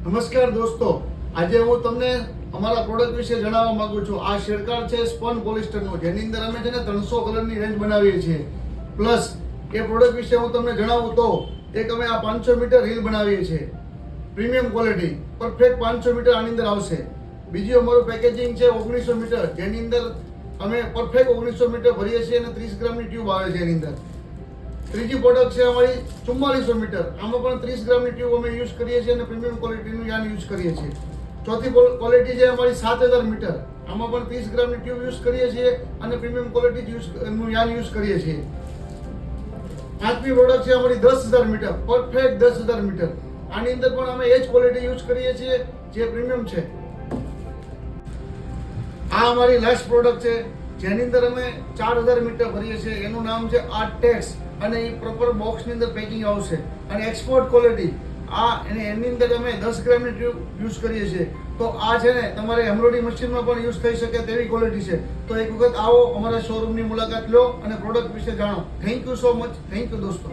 નમસ્કાર દોસ્તો, આજે હું તમને અમારા પ્રોડક્ટ વિશે જણાવવા માંગુ છું. આ શેડકાર્ડ છે સ્પન પોલિસ્ટરનું, જેની અંદર અમે છે ને 300 કલરની રેન્જ બનાવીએ છીએ. પ્લસ એ પ્રોડક્ટ વિશે હું તમને જણાવું તો એક અમે આ 500 મીટર રીલ બનાવીએ છીએ, પ્રીમિયમ ક્વોલિટી, પરફેક્ટ 500 મીટર આની અંદર આવશે. બીજું અમારું પેકેજિંગ છે 1900 મીટર, જેની અંદર અમે પરફેક્ટ 1900 મીટર ભરીએ છીએ અને 30 ગ્રામની ટ્યુબ આવે છે એની અંદર. ત્રીજી પ્રોડક્ટ છે અમારી 4400 મીટર, આમાં પણ 30 ગ્રામની ટ્યુબ અમે યુઝ કરીએ છીએ અને પ્રીમિયમ ક્વોલિટીનું યાન યુઝ કરીએ છીએ. ચોથી ક્વોલિટી છે અમારી 7000 મીટર, આમાં પણ 30 ગ્રામની ટ્યુબ યુઝ કરીએ છીએ અને પ્રીમિયમ ક્વોલિટીનું યાન યુઝ કરીએ છીએ. પાંચમી પ્રોડક્ટ છે અમારી 10000 મીટર, પરફેક્ટ 10000 મીટર, આની અંદર પણ અમે એ જ ક્વોલિટી યુઝ કરીએ છીએ જે પ્રીમિયમ છે. આ અમારી લાસ્ટ પ્રોડક્ટ છે જેની અંદર અમે 4000 મીટર ભરીએ છીએ, એનું નામ છે આર્ટેક્સ અને એ પ્રોપર બોક્સની અંદર પેકિંગ આવશે અને એક્સપોર્ટ ક્વોલિટી. એની અંદર અમે 10 ગ્રામની ટ્યુબ યુઝ કરીએ છીએ. તો આ છે ને તમારે એમ્બ્રોઇડરી મશીનમાં પણ યુઝ થઈ શકે તેવી ક્વોલિટી છે. તો એક વખત આવો, અમારા શોરૂમની મુલાકાત લો અને પ્રોડક્ટ વિશે જાણો. Thank you so much. Thank you દોસ્તો.